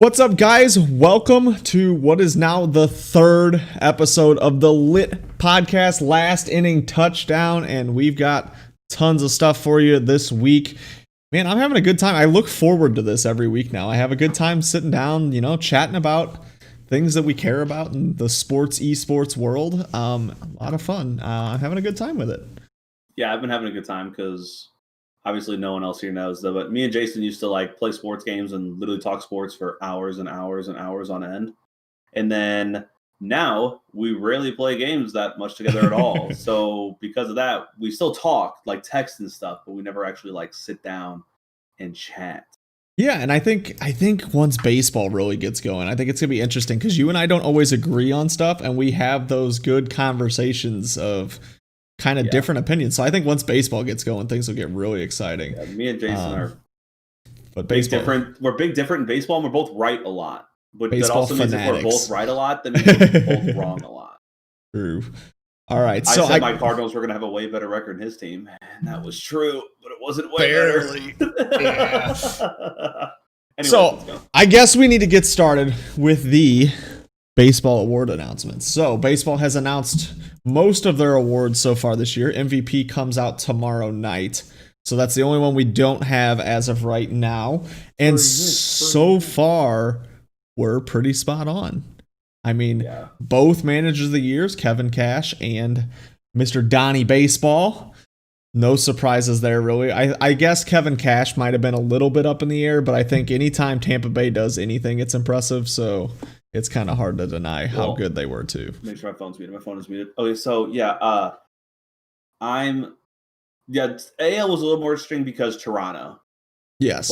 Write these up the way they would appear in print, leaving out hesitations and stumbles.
What's up, guys? Welcome to what is now the third episode of the Lit Podcast, Last Inning Touchdown, and we've got tons of stuff for you this week. Man, I'm having a good time. I look forward to this every week now. I have a good time sitting down, chatting about things that we care about in the esports world. A lot of fun. I'm having a good time with it. Yeah, I've been having a good time because obviously no one else here knows though, but me and Jason used to play sports games and literally talk sports for hours and hours and hours on end. And then now we rarely play games that much together at all. So because of that, we still talk, text and stuff, but we never actually sit down and chat. Yeah, and I think once baseball really gets going, I think it's going to be interesting because you and I don't always agree on stuff, and we have those good conversations of kind of different opinions. So I think once baseball gets going, things will get really exciting. Yeah, me and Jason are different. We're different in baseball, and we're both right a lot. But Baseball that also means if we're fanatics. both right a lot, then we're both wrong a lot. True. All right. I So said my Cardinals were going to have a way better record than his team, and that was true, but it wasn't way Barely. better. Yeah. Anyways, So let's go. I guess we need to get started with the baseball award announcements. So baseball has announced most of their awards so far this year. MVP comes out tomorrow night. So that's the only one we don't have as of right now. And so far, we're pretty spot on. I mean, both managers of the years, Kevin Cash and Mr. Donnie Baseball. No surprises there, really. I guess Kevin Cash might have been a little bit up in the air, but I think anytime Tampa Bay does anything, it's impressive. So it's kind of hard to deny how good they were, too. Make sure my phone's muted. My phone is muted. Okay, so, AL was a little more interesting because Toronto. Yes.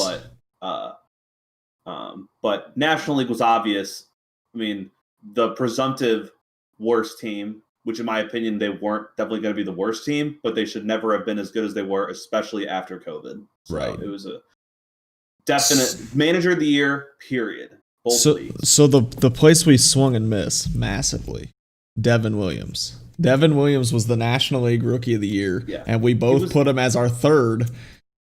But National League was obvious. I mean, the presumptive worst team, which in my opinion, they weren't definitely going to be the worst team, but they should never have been as good as they were, especially after COVID. So right. It was a definite manager of the year, period. So the place we swung and missed massively, Devin Williams. Devin Williams was the National League Rookie of the Year, and we both put him as our third.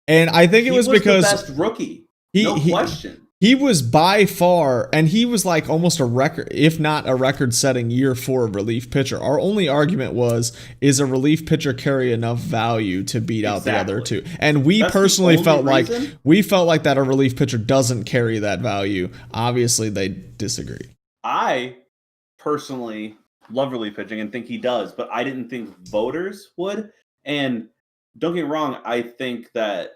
And I think it was because the best rookie, no question. He was by far, and he was like almost a record, if not a record-setting year for a relief pitcher. Our only argument was, is a relief pitcher carry enough value to beat out the other two? And we personally felt like that a relief pitcher doesn't carry that value. Obviously, they disagree. I personally love relief pitching and think he does, but I didn't think voters would. And don't get me wrong, I think that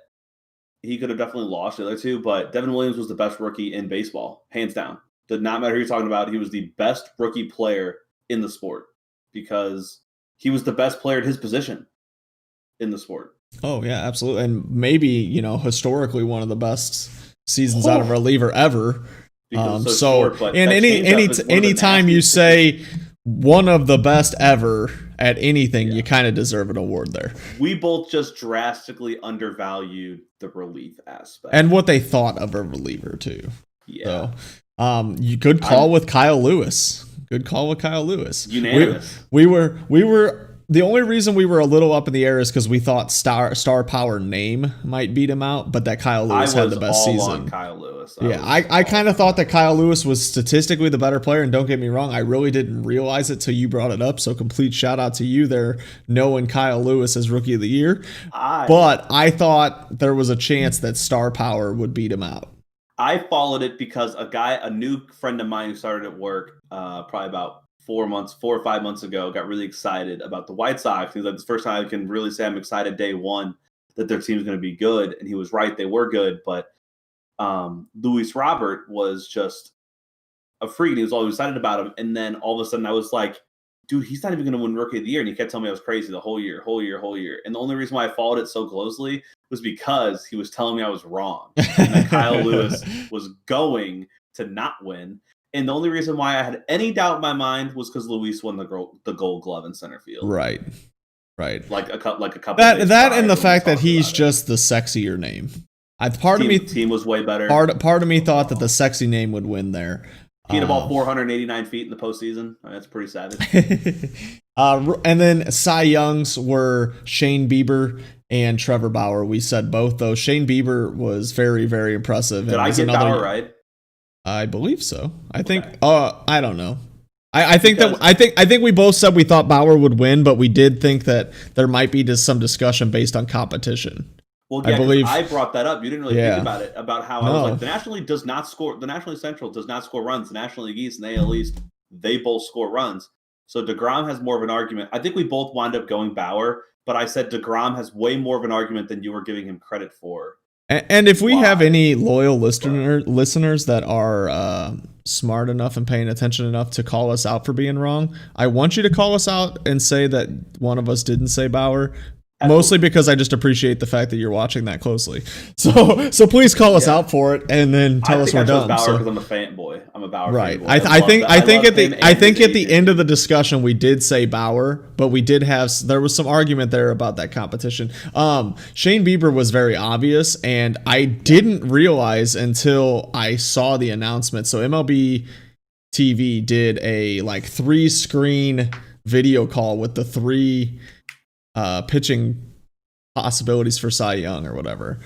he could have definitely lost the other two, but Devin Williams was the best rookie in baseball, hands down. Did not matter who you're talking about. He was the best rookie player in the sport because he was the best player at his position in the sport. Oh, yeah, absolutely. And maybe, historically one of the best seasons out of a reliever ever. Anytime you say one of the best ever at anything, you kind of deserve an award there. We both just drastically undervalued the relief aspect. And what they thought of a reliever, too. Yeah. So, you could call with Kyle Lewis. Good call with Kyle Lewis. Unanimous. We were the only reason we were a little up in the air is because we thought Star Power name might beat him out, but that Kyle Lewis had the best season. On Kyle Lewis. I kind of thought that Kyle Lewis was statistically the better player, and don't get me wrong, I really didn't realize it till you brought it up. So complete shout out to you there, knowing Kyle Lewis as Rookie of the Year. But I thought there was a chance that Star Power would beat him out. I followed it because a new friend of mine who started at work, probably about 4 or 5 months ago, got really excited about the White Sox. He was like, "This first time I can really say I'm excited day one that their team's going to be good." And he was right; they were good. But Luis Robert was just a freak. And he was always excited about him. And then all of a sudden, I was like, "Dude, he's not even going to win Rookie of the Year." And he kept telling me I was crazy the whole year. And the only reason why I followed it so closely was because he was telling me I was wrong, and that Kyle Lewis was going to not win. And the only reason why I had any doubt in my mind was because Luis won the Gold Glove in center field. Right. Like a couple. That and the fact that he's just the sexier name. Team was way better. Part of me thought that the sexy name would win there. He had about 489 feet in the postseason. I mean, that's pretty savage. And then Cy Youngs were Shane Bieber and Trevor Bauer. We said both, though. Shane Bieber was very, very impressive. Did I get Bauer right? I believe so. I think. I don't know. I think we both said we thought Bauer would win, but we did think that there might be just some discussion based on competition. Well, yeah, I believe I brought that up. You didn't really think about it, about how I was like, the National League does not score. The National League Central does not score runs. The National League East and the AL East, they both score runs. So DeGrom has more of an argument. I think we both wind up going Bauer, but I said DeGrom has way more of an argument than you were giving him credit for. And if we have any loyal listeners that are smart enough and paying attention enough to call us out for being wrong, I want you to call us out and say that one of us didn't say Bauer. Mostly because I just appreciate the fact that you're watching that closely. So please call us out for it and then tell us we're dumb. Bauer because I'm a fanboy. I'm a Bauer right. fanboy. I think at the end of the discussion we did say Bauer, but we did there was some argument there about that competition. Shane Bieber was very obvious, and I didn't realize until I saw the announcement. So MLB TV did a 3-screen video call with the 3 pitching possibilities for Cy Young or whatever.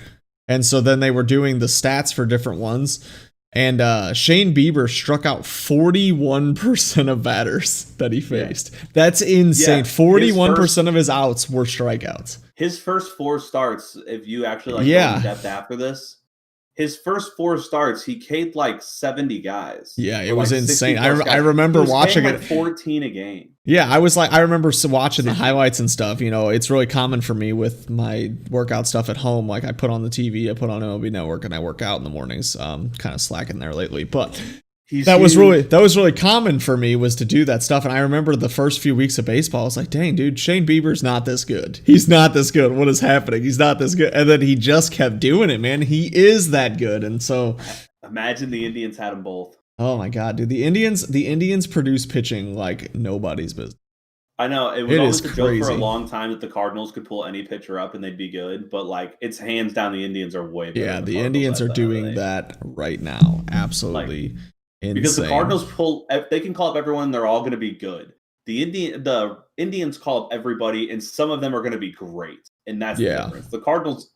And so then they were doing the stats for different ones. And Shane Bieber struck out 41% of batters that he faced. Yeah. That's insane. 41% of his outs were strikeouts. His first 4 starts, if you actually go in depth after this, his first 4 starts, he K'd 70 guys. Yeah, it was insane. I remember watching it. 14 a game. Yeah, I remember watching the highlights and stuff. You know, it's really common for me with my workout stuff at home. Like I put on the TV, I put on MLB Network, and I work out in the mornings. Kind of slacking there lately, but that was really common for me, was to do that stuff. And I remember the first few weeks of baseball, I was like, dang, dude, Shane Bieber's not this good. He's not this good. What is happening? He's not this good. And then he just kept doing it, man. He is that good. And so imagine the Indians had them both. Oh my God, dude. The Indians produce pitching like nobody's business. I know. It was always a joke for a long time that the Cardinals could pull any pitcher up and they'd be good, but it's hands down the Indians are way better. Yeah, the Indians are doing that right now. Absolutely. Insane. Because the Cardinals they can call up everyone, they're all going to be good. The Indians call up everybody, and some of them are going to be great, and that's the difference. The Cardinals,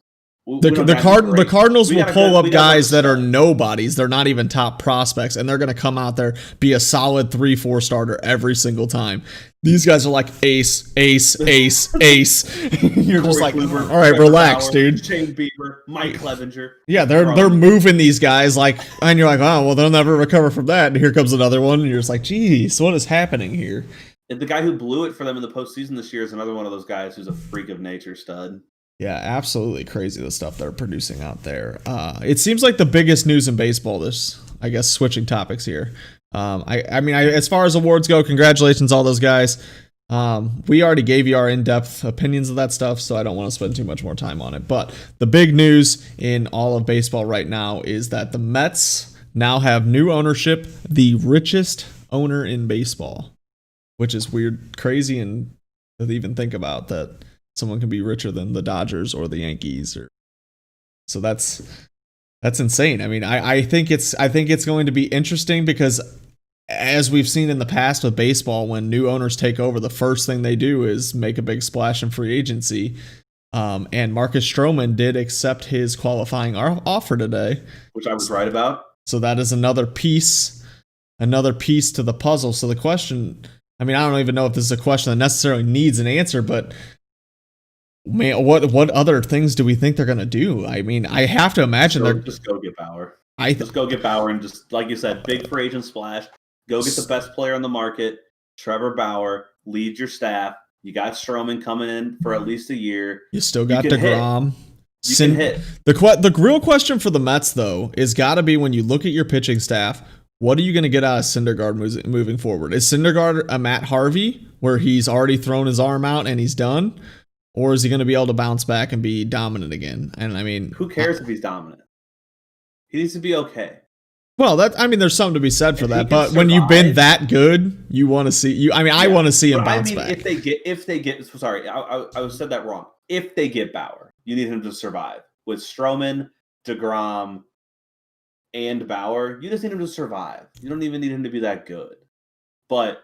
the Cardinals will pull up guys that are nobodies. They're not even top prospects, and they're going to come out there, be a solid 3-4 starter every single time. These guys are like ace. You're just like, all right, relax, dude. Shane Bieber, Mike Clevenger. Yeah, they're moving these guys and you're like, oh, well, they'll never recover from that. And here comes another one, and you're just like, geez, what is happening here? And the guy who blew it for them in the postseason this year is another one of those guys who's a freak of nature stud. Yeah, absolutely crazy the stuff they're producing out there. It seems like the biggest news in baseball I guess switching topics here. I mean, as far as awards go, congratulations all those guys. We already gave you our in-depth opinions of that stuff, so I don't want to spend too much more time on it. But the big news in all of baseball right now is that the Mets now have new ownership, the richest owner in baseball, which is weird, crazy, and to even think about that someone can be richer than the Dodgers or the Yankees. So that's insane. I mean, I think it's going to be interesting because, as we've seen in the past with baseball, when new owners take over, the first thing they do is make a big splash in free agency. And Marcus Stroman did accept his qualifying offer today, which I was right about. So that is another piece to the puzzle. So the question, I mean, I don't even know if this is a question that necessarily needs an answer, but man, what other things do we think they're going to do? I mean, I have to imagine they're just go get Bauer. Just go get Bauer and just, like you said, big free agent splash. Go get the best player on the market, Trevor Bauer. Lead your staff. You got Stroman coming in for at least a year. You still got DeGrom. You can hit. The real question for the Mets, though, is got to be, when you look at your pitching staff, what are you going to get out of Syndergaard moving forward? Is Syndergaard a Matt Harvey, where he's already thrown his arm out and he's done? Or is he going to be able to bounce back and be dominant again? And I mean, who cares if he's dominant? He needs to be okay. Well, there's something to be said for that. But when you've been that good, you want to see I want to see him bounce back. If they get, sorry, I said that wrong. If they get Bauer, you need him to survive. With Stroman, DeGrom, and Bauer, you just need him to survive. You don't even need him to be that good. But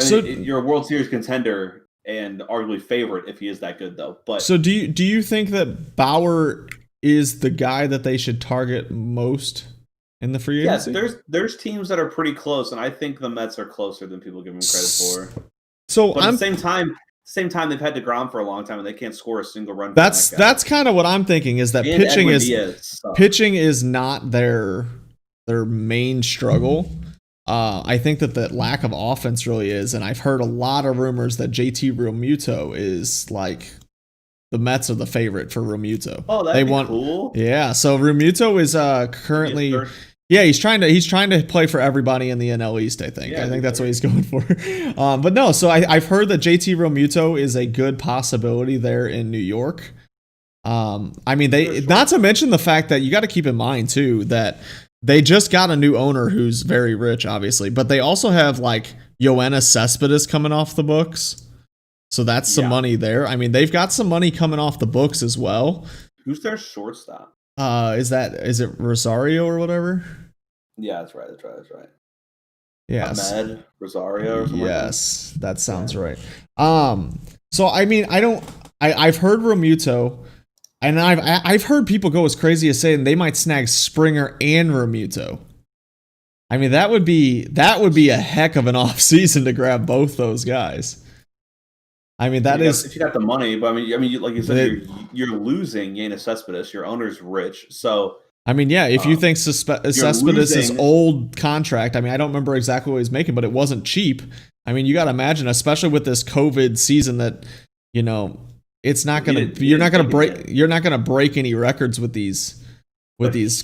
you're a World Series contender and arguably favorite if he is that good, though. But so do you think that Bauer is the guy that they should target most in the free Yeah, agency? there's teams that are pretty close, and I think the Mets are closer than people give them credit for. So But at the same time, they've had DeGrom for a long time, and they can't score a single run from that guy. that's kind of what I'm thinking is that And Edwin Diaz sucks. pitching is not their main struggle. I think that lack of offense really is, and I've heard a lot of rumors that JT Realmuto is like the Mets are the favorite for Realmuto. Oh, that'd be cool. Yeah, so Realmuto is currently. Yeah, he's trying to play for everybody in the NL East. I think. Yeah, I think that's what he's going for. But no, so I've heard that JT Realmuto is a good possibility there in New York. I mean, not to mention the fact that you got to keep in mind too that they just got a new owner who's very rich, obviously, but they also have like Yoenis Cespedes coming off the books, so that's some money there. I mean, they've got some money coming off the books as well. Who's their shortstop? Is it Rosario or whatever? Yeah, that's right. Yes. Ahmed Rosario or something. Yes, that sounds right. So I mean, I've heard Realmuto, and I've heard people go as crazy as saying they might snag Springer and Realmuto. I mean, that would be a heck of an offseason to grab both those guys. I mean, if you got the money, but I mean, like you said, you're losing Yoenis Cespedes. Your owner's rich, so. I mean, yeah, if you think Cespedes' old contract, I mean, I don't remember exactly what he's making, but it wasn't cheap. I mean, you got to imagine, especially with this COVID season, that it's not gonna you're not gonna break any records with these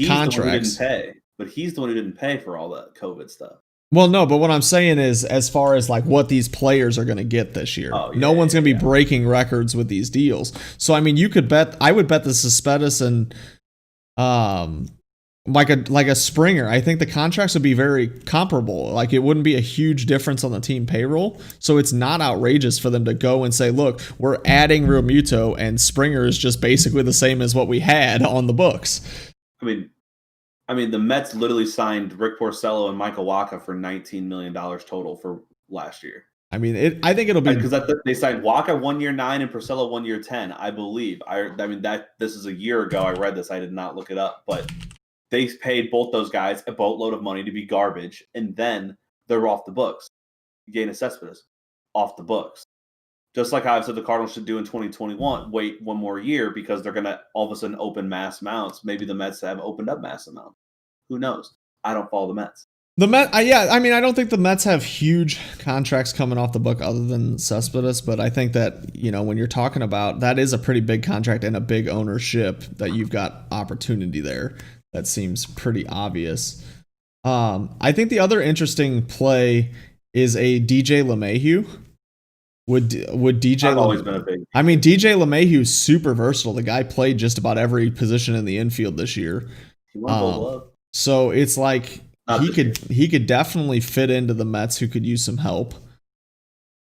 contracts. But he's the one who didn't pay for all the COVID stuff. Well, no, but what I'm saying is, as far as like what these players are going to get this year, no one's going to be breaking records with these deals. So, I mean, I would bet the Cespedes and like a Springer. I think the contracts would be very comparable. Like it wouldn't be a huge difference on the team payroll. So it's not outrageous for them to go and say, look, we're adding Realmuto and Springer is just basically the same as what we had on the books. I mean, the Mets literally signed Rick Porcello and Michael Wacha for $19 million total for last year. I mean, I think it'll be because they signed Wacha 1 year 9 and Porcello 1 year 10, I believe. I mean this is a year ago. I read this. I did not look it up, but they paid both those guys a boatload of money to be garbage, and then they're off the books. Yoenis Cespedes off the books. Just like I said, the Cardinals should do in 2021. Wait 1 more year because they're gonna all of a sudden open mass amounts. Maybe the Mets have opened up mass amounts. Who knows? I don't follow the Mets. I mean, I don't think the Mets have huge contracts coming off the book other than Cespedes, but I think that, when you're talking about that is a pretty big contract and a big ownership that you've got opportunity there. That seems pretty obvious. I think the other interesting play is a DJ LeMahieu. Would DJ? I've always been a big. I mean, DJ LeMahieu's super versatile. The guy played just about every position in the infield this year. He won Gold Glove. So it's like he could definitely fit into the Mets, who could use some help.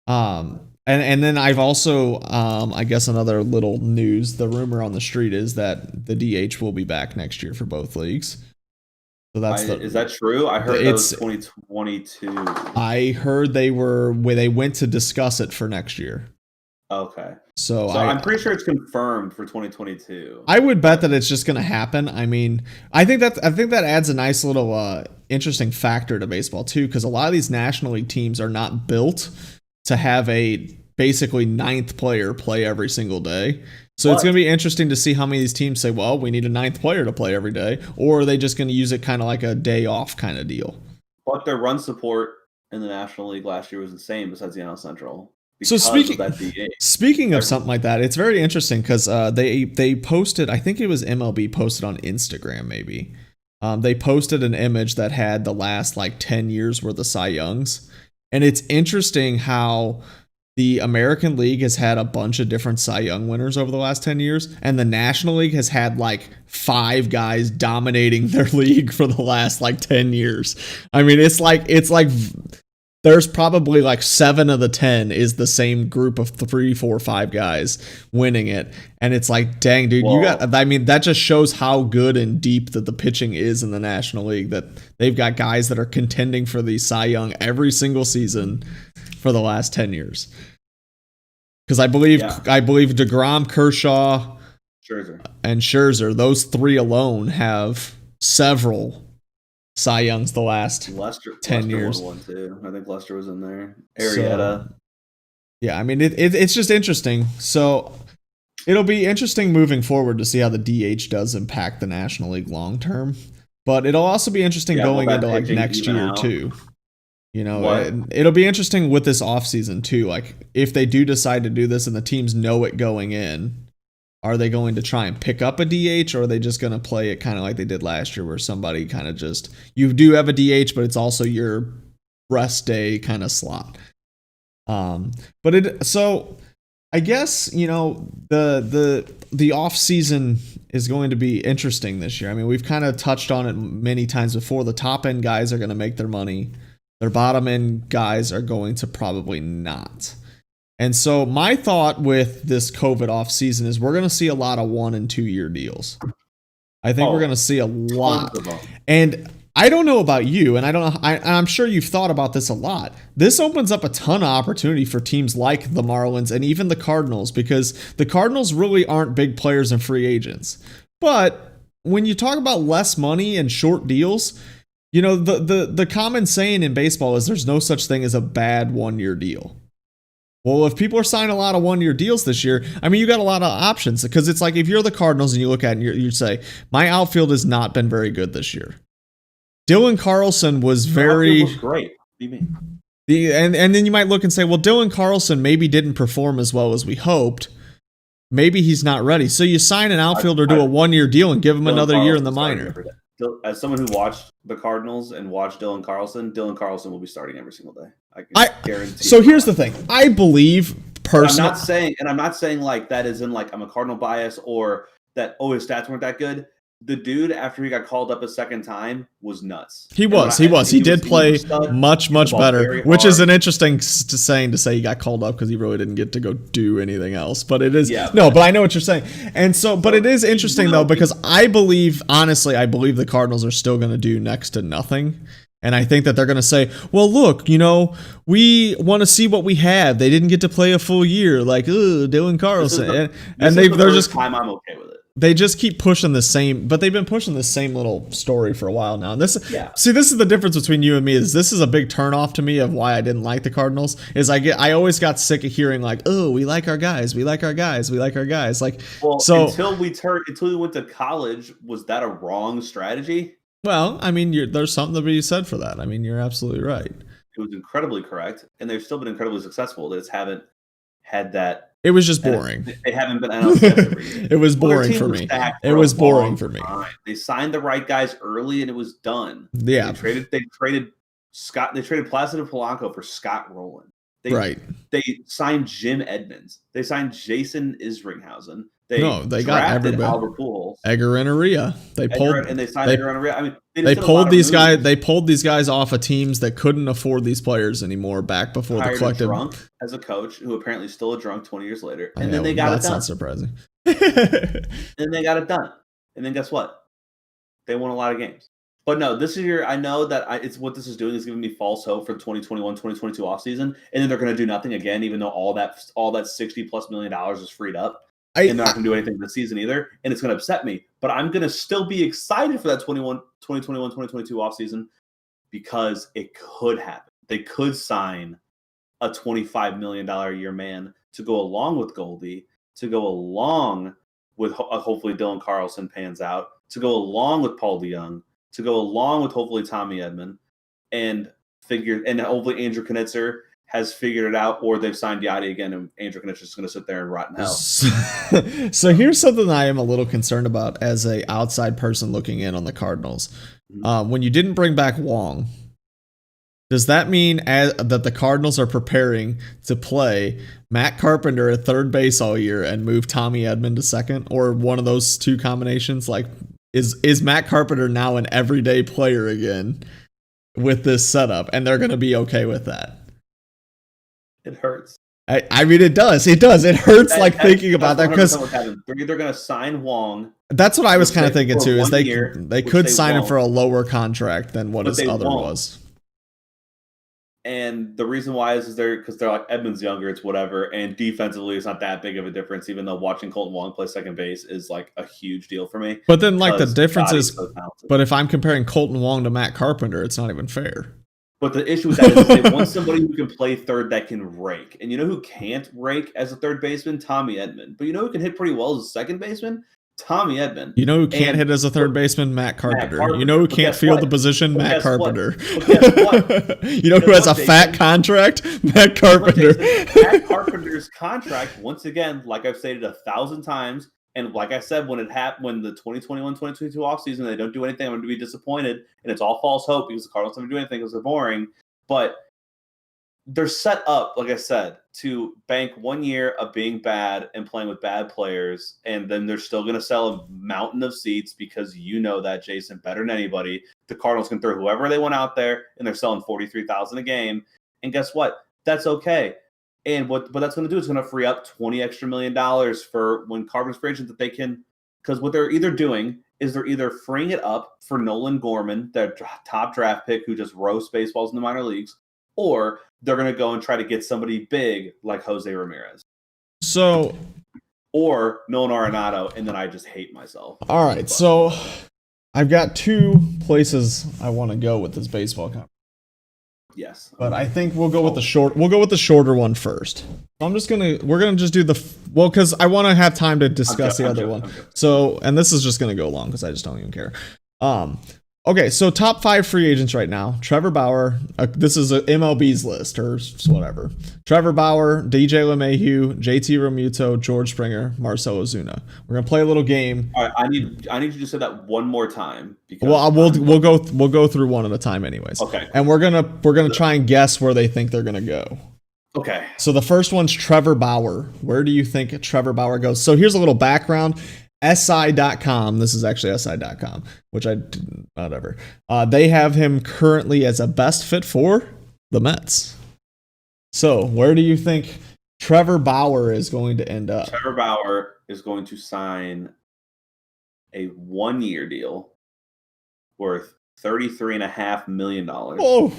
And then I've also I guess another little news. The rumor on the street is that the DH will be back next year for both leagues. So is that true? I heard it was 2022. I heard they went to discuss it for next year. Okay. So I'm pretty sure it's confirmed for 2022. I would bet that it's just going to happen. I mean, I think that adds a nice little interesting factor to baseball too, because a lot of these National League teams are not built to have a basically 9th player play every single day. So it's going to be interesting to see how many of these teams say, well, we need a 9th player to play every day, or are they just going to use it kind of like a day off kind of deal? But their run support in the National League last year was insane besides the NL Central. So speaking of something like that, it's very interesting because they posted, I think it was MLB posted on Instagram maybe. They posted an image that had the last like 10 years worth of Cy Youngs. And it's interesting how the American League has had a bunch of different Cy Young winners over the last 10 years. And the National League has had like 5 guys dominating their league for the last like 10 years. I mean, it's like there's probably like 7 of the 10 is the same group of 3, 4, 5 guys winning it. And it's like, dang, dude, that just shows how good and deep that the pitching is in the National League, that they've got guys that are contending for the Cy Young every single season for the last 10 years. Because I believe DeGrom, Kershaw, and Scherzer, those 3 alone have several Cy Young's the last 10 years. Won one too. I think Lester was in there. Arrieta. So, yeah, I mean, it's just interesting. So it'll be interesting moving forward to see how the DH does impact the National League long term. But it'll also be interesting going into like next year out. Too. You know, it'll be interesting with this offseason too. Like if they do decide to do this and the teams know it going in, are they going to try and pick up a DH, or are they just going to play it kind of like they did last year where somebody kind of just, you do have a DH, but it's also your rest day kind of slot. So I guess, you know, the off season is going to be interesting this year. I mean, we've kind of touched on it many times before. The top end guys are going to make their money. Their bottom end guys are going to probably not. And so my thought with this COVID off season is we're going to see a lot of 1 and 2 year deals. I think we're going to see a lot. And I don't know about you, and I don't know. I'm sure you've thought about this a lot. This opens up a ton of opportunity for teams like the Marlins and even the Cardinals, because the Cardinals really aren't big players and free agents. But when you talk about less money and short deals, you know, the common saying in baseball is there's no such thing as a bad 1 year deal. Well, if people are signing a lot of 1 year deals this year, I mean, you got a lot of options, because it's like if you're the Cardinals and you look at it and you say, my outfield has not been very good this year. Dylan Carlson was very was great. What do you mean? And then you might look and say, well, Dylan Carlson maybe didn't perform as well as we hoped. Maybe he's not ready. So you sign an outfielder to a 1 year deal and give him another year in the minor. As someone who watched the Cardinals and watched Dylan Carlson will be starting every single day. I guarantee. So here's the thing. I believe personally. I'm not saying like that is in like I'm a Cardinal bias or that his stats weren't that good. The dude, after he got called up a second time, was nuts. He did play much better, which is an interesting saying to say he got called up because he really didn't get to go do anything else. But it is but I know what you're saying. And so, but it is interesting though, because I believe the Cardinals are still going to do next to nothing. And I think that they're going to say, well, look, you know, we want to see what we have. They didn't get to play a full year, like, Dylan Carlson. They're just time I'm okay with it. They just keep pushing the same, but they've been pushing the same little story for a while now. And this is the difference between you and me. This is a big turnoff to me of why I didn't like the Cardinals. Is I always got sick of hearing like, oh, we like our guys, we like our guys, we like our guys. Like, well, so until we went to college, was that a wrong strategy? Well, I mean, there's something to be said for that. I mean, you're absolutely right. It was incredibly correct, and they've still been incredibly successful. They just haven't had that. It was just boring. They haven't been. It was boring for me. It was boring for me. They signed the right guys early, and it was done. Yeah. They traded Scott. They traded Placido Polanco for Scott Rowland. They signed Jim Edmonds. They signed Jason Isringhausen. They got everybody. Albert Pujols. Edgar Renneria. They signed Edgar Renneria. I mean, they pulled these guys. They pulled these guys off of teams that couldn't afford these players anymore. Back before the collective. A drunk as a coach, who apparently still a drunk 20 years later, and then they got it done. That's not surprising. And they got it done, and then guess what? They won a lot of games. But no, this year I know that it's what this is doing is giving me false hope for the 2021-2022 offseason, and then they're going to do nothing again, even though all that $60+ million is freed up. And they're not going to do anything this season either, and it's going to upset me. But I'm going to still be excited for that 2021-2022 offseason because it could happen. They could sign a $25 million a year man to go along with Goldie, to go along with hopefully Dylan Carlson pans out, to go along with Paul DeYoung, to go along with hopefully Tommy Edman, and hopefully Andrew Knitzer has figured it out, or they've signed Yachty again, and Andrew Knitzer is going to sit there and rot in hell. So here's something I am a little concerned about as a outside person looking in on the Cardinals. Mm-hmm. When you didn't bring back Wong, does that mean that the Cardinals are preparing to play Matt Carpenter at third base all year and move Tommy Edman to second, or one of those two combinations? Like, is Matt Carpenter now an everyday player again with this setup, and they're going to be okay with that? It hurts. I mean, it does. It hurts thinking about that, because they're either going to sign Wong. That's what I was kind of thinking too. Is they could sign him for a lower contract than what his other was. And the reason why is because they're like Edmonds younger, it's whatever. And defensively, it's not that big of a difference, even though watching Colton Wong play second base is like a huge deal for me. But then, like, the because difference God, is, he's so talented. but if I'm comparing Colton Wong to Matt Carpenter, it's not even fair. But the issue with that is they want somebody who can play third that can rake. And you know who can't rake as a third baseman? Tommy Edman. But you know who can hit pretty well as a second baseman? Tommy Edman. You know who can't hit as a third baseman? Matt Carpenter. You know who can't guess field what? the position? But Matt guess what? Carpenter. But guess what? You know who Guess has a what, fat Jason? contract? Matt Carpenter. Matt Carpenter's contract, once again, like I've stated 1,000 times, and like I said, when the 2021-2022 offseason, they don't do anything, I'm going to be disappointed, and it's all false hope because the Cardinals don't do anything because they're boring. But they're set up, like I said, to bank 1 year of being bad and playing with bad players, and then they're still going to sell a mountain of seats because you know that, Jason, better than anybody. The Cardinals can throw whoever they want out there, and they're selling 43,000 a game. And guess what? That's okay. And what that's going to do is going to free up $20 extra million for when Cardinals free agent that they can, because what they're either doing is they're either freeing it up for Nolan Gorman, their top draft pick who just roasts baseballs in the minor leagues, or they're going to go and try to get somebody big like Jose Ramirez. So, or Nolan Arenado, and then I just hate myself. All right, so I've got two places I want to go with this baseball conference. Yes, but I think we'll go with the short. We'll go with the shorter one first. We're gonna just do because I want to have time to discuss the other one. So, and this is just gonna go long because I just don't even care. Okay, so top 5 free agents right now. Trevor Bauer. This is a MLB's list or whatever. Trevor Bauer, DJ LeMahieu, JT Realmuto, George Springer, Marcell Ozuna. We're gonna play a little game. All right, I need you to say that one more time. Because we'll go through one at a time, anyways. Okay. And we're gonna try and guess where they think they're gonna go. Okay. So the first one's Trevor Bauer. Where do you think Trevor Bauer goes? So here's a little background. SI.com. This is actually SI.com, which whatever. They have him currently as a best fit for the Mets. So where do you think Trevor Bauer is going to end up? Trevor Bauer is going to sign a 1-year deal worth $33.5 million. Oh.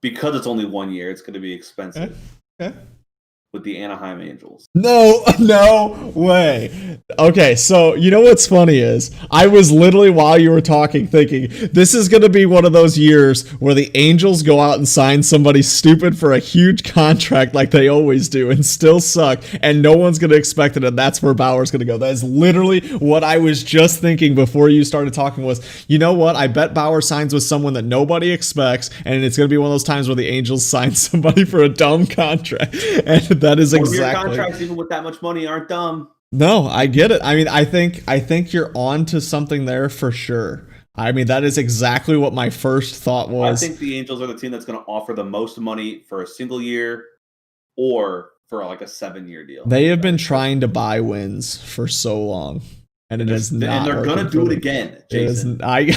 Because it's only 1 year, it's going to be expensive. Okay. With the Anaheim Angels. No way. Okay, so you know what's funny is I was literally, while you were talking, thinking this is going to be one of those years where the Angels go out and sign somebody stupid for a huge contract like they always do and still suck, and no one's going to expect it, and that's where Bauer's going to go. That is literally what I was just thinking before you started talking was, you know what? I bet Bauer signs with someone that nobody expects, and it's going to be one of those times where the Angels sign somebody for a dumb contract. And that is exactly. Contracts, even with that much money, aren't dumb. No, I get it. I mean, I think you're on to something there for sure. I mean, that is exactly what my first thought was. I think the Angels are the team that's going to offer the most money for a single year or for like a 7-year deal. They have been trying to buy wins for so long. And it is not. And they're going to do it again, Jason. I'm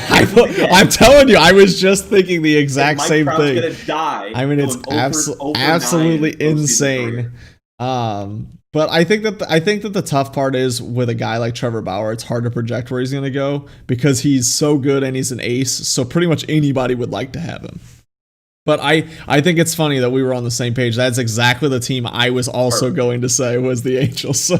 telling you, I was just thinking the exact same thing. Gonna die. I mean, it's absolutely insane. But I think that the tough part is with a guy like Trevor Bauer, it's hard to project where he's going to go because he's so good and he's an ace. So pretty much anybody would like to have him. But I think it's funny that we were on the same page. That's exactly the team I was also going to say was the Angels. So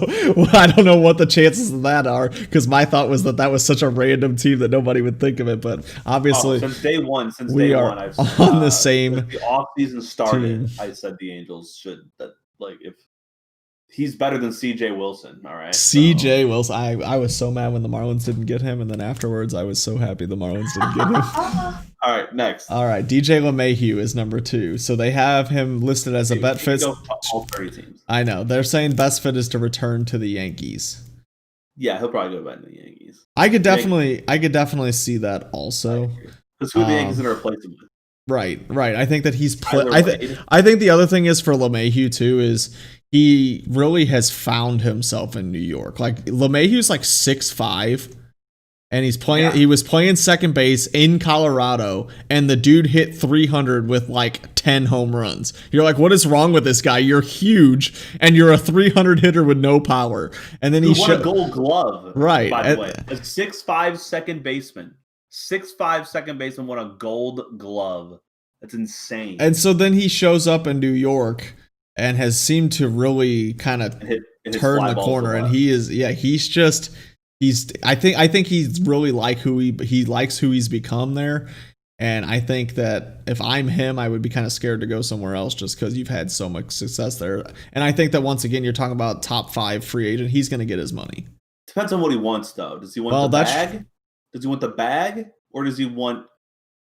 I don't know what the chances of that are because my thought was that was such a random team that nobody would think of it. But obviously, since day one, I've on the same. Since the offseason started, team. I said the Angels should if. He's better than C.J. Wilson, all right? C.J. Wilson. I was so mad when the Marlins didn't get him, and then afterwards I was so happy the Marlins didn't get him. All right, next. All right, DJ LeMahieu is number 2. So they have him listed as a bet fit. All 30 teams. I know. They're saying best fit is to return to the Yankees. Yeah, he'll probably go back to the Yankees. I could definitely see that also. Because who the Yankees going to replace him with? Right. I think that he's I think the other thing is for LeMahieu too is he really has found himself in New York. Like LeMahieu's like 6'5", and he was playing second base in Colorado, and the dude hit 300 with like 10 home runs. You're like, what is wrong with this guy? You're huge, and you're a 300 hitter with no power. And then he won a Gold Glove, right? By the way, a 6'5" second baseman. 6'5" second baseman won a Gold Glove That's insane. And so then he shows up in New York and has seemed to really kind of turn the corner. And I think he's really like he likes who he's become there. And I think that if I'm him, I would be kind of scared to go somewhere else just because you've had so much success there. And I think that once again, you're talking about top 5 free agent. He's going to get his money. Depends on what he wants, though. Does he want the bag? Does he want the bag, or does he want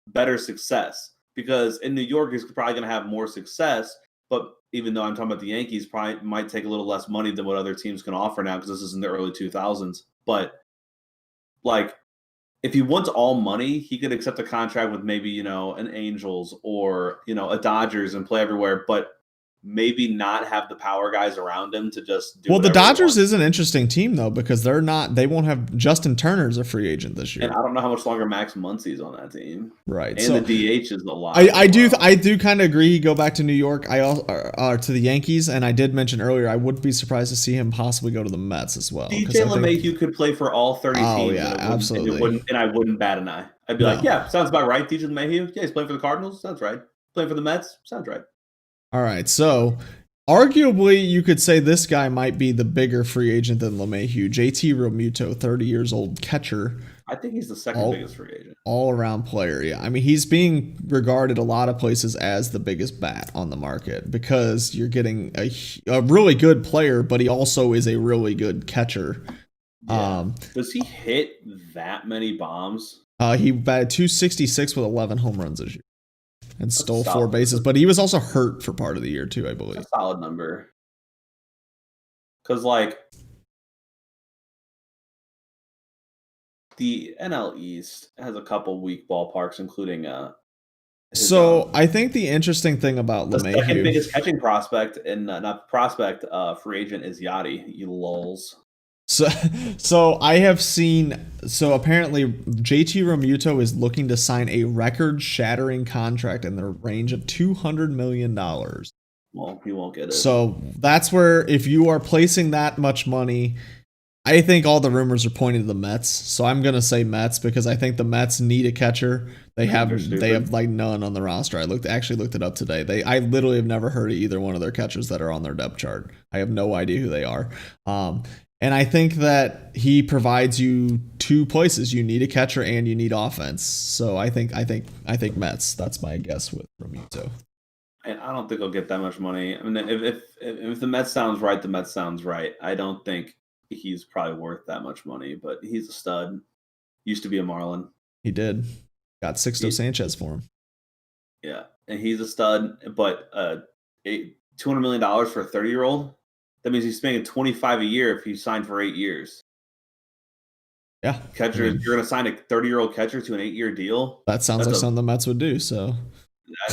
better success? Because in New York, he's probably going to have more success. But even though I'm talking about the Yankees, probably might take a little less money than what other teams can offer now because this is in the early 2000s. But like, if he wants all money, he could accept a contract with maybe, an Angels or, a Dodgers and play everywhere, but maybe not have the power guys around him to just do. Well, the Dodgers is an interesting team though, because they won't have Justin Turner's a free agent this year. And I don't know how much longer Max Muncy's on that team. Right. And so, the DH is a lot. I do kind of agree. Go back to New York. To the Yankees, and I did mention earlier I wouldn't be surprised to see him possibly go to the Mets as well. DJ LeMahieu could play for all 30 teams. Oh yeah, absolutely. And I wouldn't bat an eye. I'd be like, yeah, sounds about right. DJ LeMahieu, yeah, he's playing for the Cardinals. Sounds right. Playing for the Mets. Sounds right. All right, so arguably you could say this guy might be the bigger free agent than LeMahieu. JT Realmuto, 30 years old catcher. I think he's the second biggest free agent. All-around player, yeah. I mean, he's being regarded a lot of places as the biggest bat on the market because you're getting a really good player, but he also is a really good catcher. Yeah. Does he hit that many bombs? He batted .266 with 11 home runs this year. And stole 4 bases, but he was also hurt for part of the year too, I believe. That's a solid number. Because the NL East has a couple weak ballparks, including I think the interesting thing about LeMahieu, the second biggest catching prospect and free agent is Yachty. You lulz. So I have seen. So apparently, JT Realmuto is looking to sign a record-shattering contract in the range of $200 million. Well, he won't get it. So that's where, if you are placing that much money, I think all the rumors are pointing to the Mets. So I'm gonna say Mets because I think the Mets need a catcher. They have like none on the roster. I actually looked it up today. I literally have never heard of either one of their catchers that are on their depth chart. I have no idea who they are. And I think that he provides you 2 places. You need a catcher and you need offense. So I think Mets. That's my guess with Realmuto. And I don't think he'll get that much money. I mean, if the Mets sounds right, the Mets sounds right. I don't think he's probably worth that much money, but he's a stud. Used to be a Marlin. He did. Got Sixto Sanchez for him. Yeah, and he's a stud. But $200 million for a 30-year-old. That means he's spending $25 a year if he signed for 8 years. Yeah. Catcher, you're going to sign a 30-year-old catcher to an 8-year deal? That sounds like something the Mets would do, so.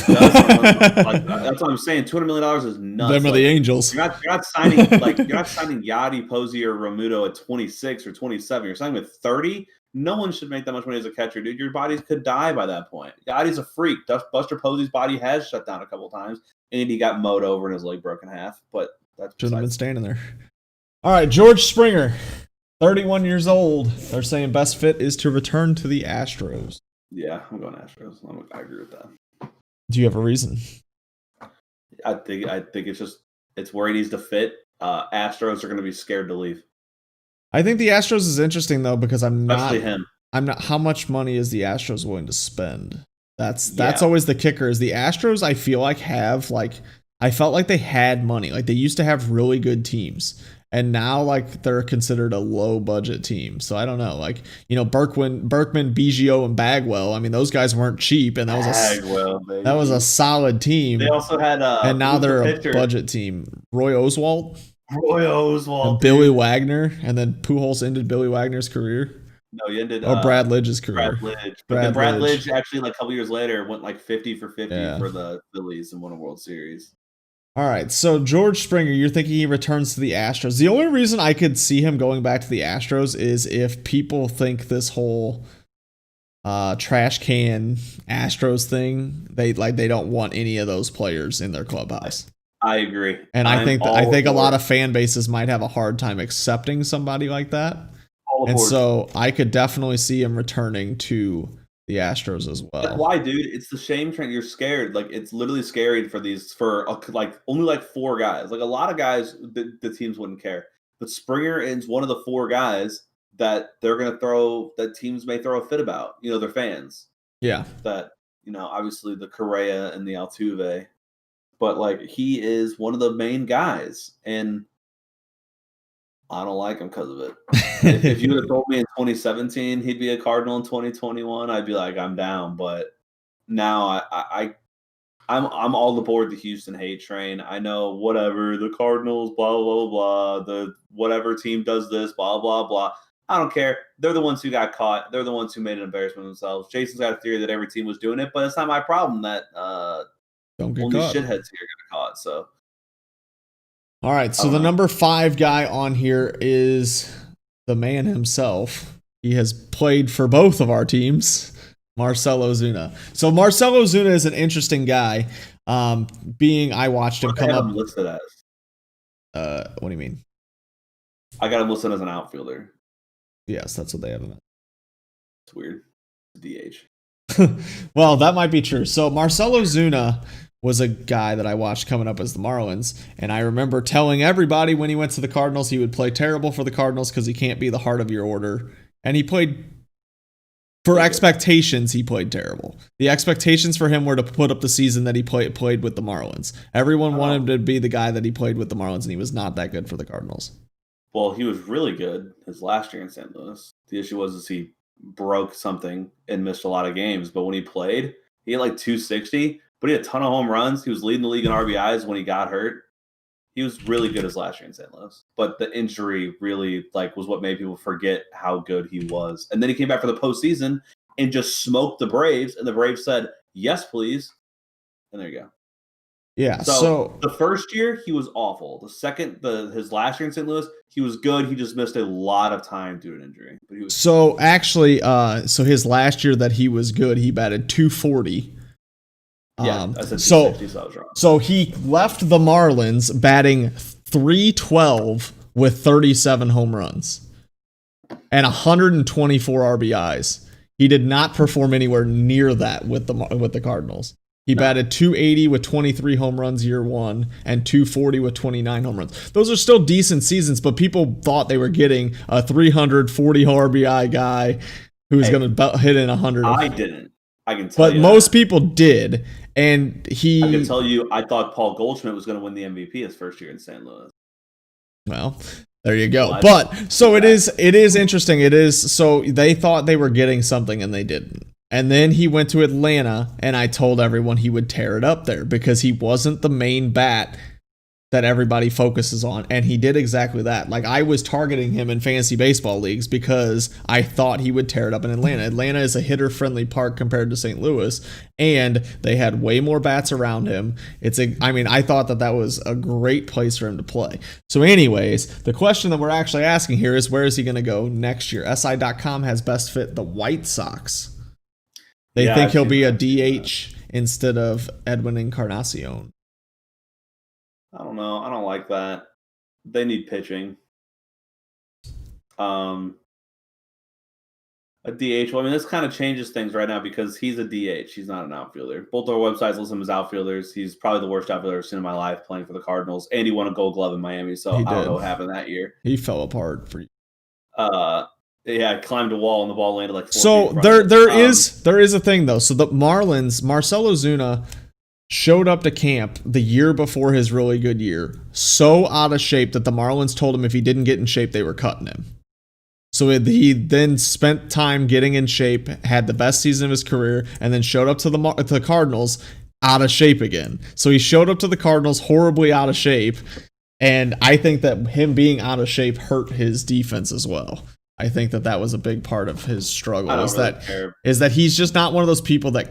That's what I'm saying. $200 million is nuts. Them are the Angels. You're not signing Yachty, Posey, or Realmuto at 26 or 27. You're signing with 30. No one should make that much money as a catcher, dude. Your body could die by that point. Yachty's a freak. Buster Posey's body has shut down a couple times, and he got mowed over and his leg broke in half. But that's shouldn't have been standing there. All right, George Springer, 31 years old. They're saying best fit is to return to the Astros. Yeah, I'm going Astros. I agree with that. Do you have a reason? I think it's where he needs to fit. Astros are going to be scared to leave. I think the Astros is interesting though because especially him. I'm not. How much money is the Astros willing to spend? That's always the kicker. Is the Astros? I feel like I felt like they had money. Like they used to have really good teams. And now, like, they're considered a low-budget team. So, I don't know. Like, Berkman, Biggio, and Bagwell. I mean, those guys weren't cheap. And that was a solid team. They also had and now they're a budget team. Roy Oswalt. And Billy Wagner. And then Pujols ended Billy Wagner's career. No, he ended... Brad Lidge's career. Brad Lidge actually, like, a couple years later, went, like, 50 for 50 for the Phillies and won a World Series. All right, so George Springer, you're thinking he returns to the Astros. The only reason I could see him going back to the Astros is if people think this whole trash can Astros thing, they don't want any of those players in their clubhouse. I agree. And I think a lot of fan bases might have a hard time accepting somebody like that. And so I could definitely see him returning to the Astros as That's well. why, dude. It's the shame train. You're scared. Like it's literally scary for like only like 4 guys. Like a lot of guys, the teams wouldn't care. But Springer is one of the 4 guys that they're gonna throw that teams may throw a fit about. You know, their fans. Yeah. That obviously the Correa and the Altuve, but like he is one of the main guys, and I don't like him because of it. If you would have told me in 2017 he'd be a Cardinal in 2021, I'd be like, I'm down. But now I'm all aboard the Houston hate train. I know whatever the Cardinals, blah blah blah, the whatever team does this, blah blah blah. I don't care. They're the ones who got caught. They're the ones who made an embarrassment of themselves. Jason's got a theory that every team was doing it, but it's not my problem that Don't get only caught. shitheads here got caught. So, All right. So the number 5 guy on here is the man himself. He has played for both of our teams, Marcell Ozuna. So Marcell Ozuna is an interesting guy. I watched him come up. Listed as. What do you mean? I got him listed as an outfielder. Yes, that's what they have him. It's weird. DH. Well, that might be true. So Marcell Ozuna was a guy that I watched coming up as the Marlins, and I remember telling everybody when he went to the Cardinals he would play terrible for the Cardinals because he can't be the heart of your order. And he played, for expectations, he played terrible. The expectations for him were to put up the season that he played with the Marlins. Everyone wanted him to be the guy that he played with the Marlins, and he was not that good for the Cardinals. Well, he was really good his last year in St. Louis. The issue was he broke something and missed a lot of games. But when he played, he had like 260, but he had a ton of home runs. He was leading the league in RBIs when he got hurt. He was really good his last year in St. Louis. But the injury really was what made people forget how good he was. And then he came back for the postseason and just smoked the Braves. And the Braves said, yes, please. And there you go. Yeah. So the first year he was awful. The second, his last year in St. Louis, he was good. He just missed a lot of time due to an injury. But he was so his last year that he was good, he batted 240. Yeah, I said 260, so I was wrong. So he left the Marlins batting 312 with 37 home runs and 124 RBIs. He did not perform anywhere near that with the Cardinals. He batted 280 with 23 home runs year 1 and 240 with 29 home runs. Those are still decent seasons, but people thought they were getting a 340 RBI guy who was going to hit in 100. I didn't. I can tell you. But most people did. And I can tell you, I thought Paul Goldschmidt was going to win the MVP his first year in St. Louis. Well, there you go. But so it is interesting. It is, so they thought they were getting something and they didn't. And then he went to Atlanta, and I told everyone he would tear it up there because he wasn't the main bat that everybody focuses on, and he did exactly that. Like, I was targeting him in fantasy baseball leagues because I thought he would tear it up in Atlanta. Atlanta is a hitter-friendly park compared to St. Louis, and they had way more bats around him. I thought that was a great place for him to play. So anyways, the question that we're actually asking here is, where is he going to go next year? SI.com has best fit the White Sox. They think he'll be a DH instead of Edwin Encarnacion. I don't know. I don't like that. They need pitching. A DH. Well, I mean, this kind of changes things right now because he's a DH. He's not an outfielder. Both our websites list him as outfielders. He's probably the worst outfielder I've ever seen in my life playing for the Cardinals. And he won a Gold Glove in Miami, so I don't know what happened that year. He fell apart for you. Yeah, I climbed a wall and the ball landed like 4 So feet there is a thing though. So the Marlins, Marcell Ozuna showed up to camp the year before his really good year, so out of shape that the Marlins told him if he didn't get in shape, they were cutting him. So he then spent time getting in shape, had the best season of his career, and then showed up to the Cardinals out of shape again. So he showed up to the Cardinals horribly out of shape, and I think that him being out of shape hurt his defense as well. I think that was a big part of his struggle. Is that he's just not one of those people that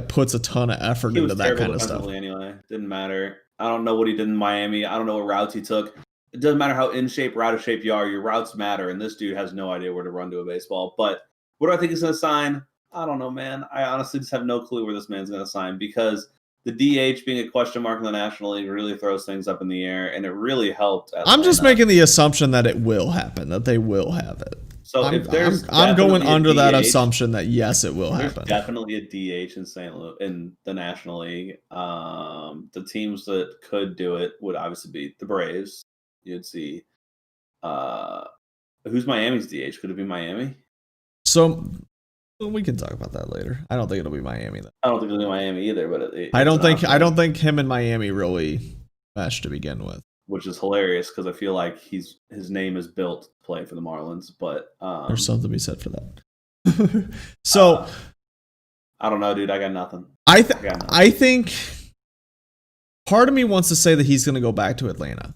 puts a ton of effort into that kind of stuff. Anyway, didn't matter. I don't know what he did in Miami. I don't know what routes he took. It doesn't matter how in shape or out of shape you are. Your routes matter, and this dude has no idea where to run to a baseball. But what do I think he's going to sign? I don't know, man. I honestly just have no clue where this man's going to sign because the DH being a question mark in the National League really throws things up in the air, and it really helped Atlanta. I'm just making the assumption that it will happen, that they will have it. So I'm going under that assumption that yes, it will happen. There's definitely a DH in St. Louis in the National League. The teams that could do it would obviously be the Braves. You'd see who's Miami's DH? Could it be Miami? So we can talk about that later. I don't think it'll be Miami though. I don't think it'll be Miami either, but I don't think him and Miami really mesh to begin with. Which is hilarious because I feel like his name is built to play for the Marlins, but there's something to be said for that. So I don't know, dude. I got nothing. I think part of me wants to say that he's going to go back to Atlanta.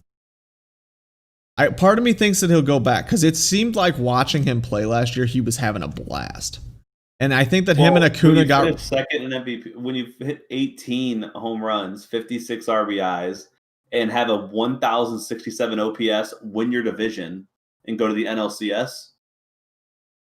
Part of me thinks that he'll go back because it seemed like watching him play last year, he was having a blast. And I think that him and Acuna got second in MVP. When you hit 18 home runs, 56 RBIs, and have a 1,067 OPS, win your division, and go to the NLCS.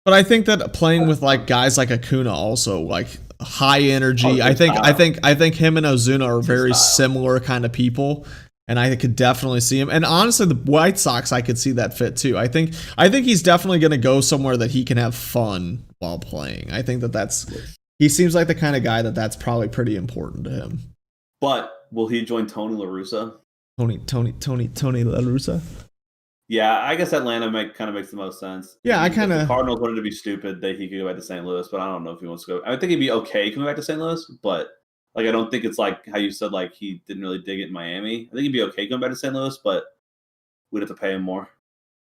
But I think that playing with like guys like Acuna also like high energy. I think him and Ozuna are very similar kind of people, and I could definitely see him. And honestly, the White Sox, I could see that fit too. I think he's definitely going to go somewhere that he can have fun while playing. I think he seems like the kind of guy that's probably pretty important to him. But will he join Tony La Russa? Tony La Russa? Yeah, I guess Atlanta kind of makes the most sense. Yeah, If the Cardinals wanted to be stupid, he could go back to St. Louis, but I don't know if he wants to go. I think he'd be okay coming back to St. Louis, but like I don't think it's like how you said like he didn't really dig it in Miami. I think he'd be okay going back to St. Louis, but we'd have to pay him more.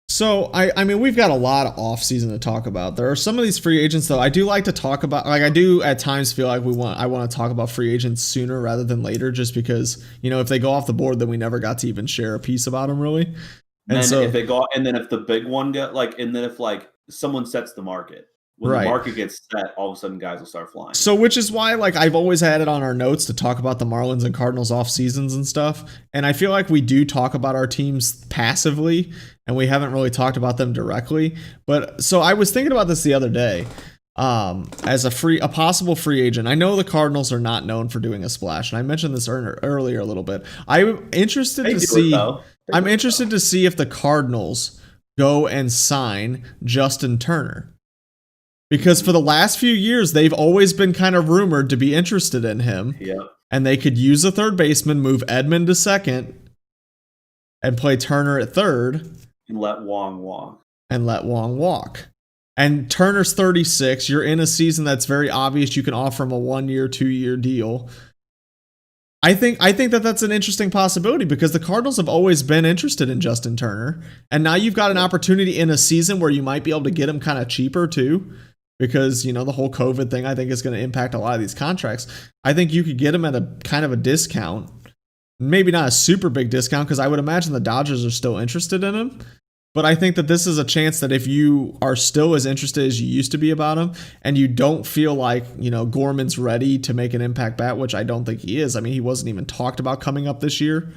So, I mean, we've got a lot of offseason to talk about. There are some of these free agents, though, I do like to talk about. Like, I do at times feel like I want to talk about free agents sooner rather than later, just because, if they go off the board, then we never got to even share a piece about them, really. And then if they go, and then if the big one and then if someone sets the market. When the market gets set, all of a sudden guys will start flying. So, which is why, I've always had it on our notes to talk about the Marlins and Cardinals off seasons and stuff. And I feel like we do talk about our teams passively, and we haven't really talked about them directly. But so I was thinking about this the other day. As a possible free agent, I know the Cardinals are not known for doing a splash, and I mentioned this earlier a little bit. I'm interested to see. I'm interested to see if the Cardinals go and sign Justin Turner. Because for the last few years, they've always been kind of rumored to be interested in him. Yeah. And they could use a third baseman, move Edman to second, and play Turner at third. And let Wong walk. And Turner's 36. You're in a season that's very obvious. You can offer him a 1-year, 2-year deal. I think that's an interesting possibility because the Cardinals have always been interested in Justin Turner. And now you've got an opportunity in a season where you might be able to get him kind of cheaper too. Because, the whole COVID thing, I think, is going to impact a lot of these contracts. I think you could get him at a kind of a discount. Maybe not a super big discount, because I would imagine the Dodgers are still interested in him. But I think that this is a chance that if you are still as interested as you used to be about him, and you don't feel like, Gorman's ready to make an impact bat, which I don't think he is. I mean, he wasn't even talked about coming up this year.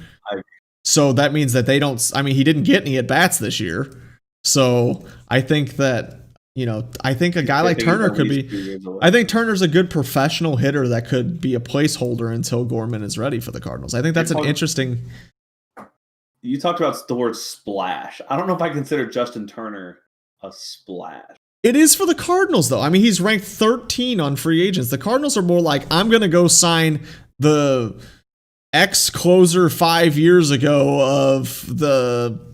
So that means that he didn't get any at-bats this year. So I think that, I think a guy like Turner could be. I think Turner's a good professional hitter that could be a placeholder until Gorman is ready for the Cardinals. I think that's an interesting. You talked about the word splash. I don't know if I consider Justin Turner a splash. It is for the Cardinals, though. I mean, he's ranked 13 on free agents. The Cardinals are more like, I'm going to go sign the ex-closer 5 years ago of the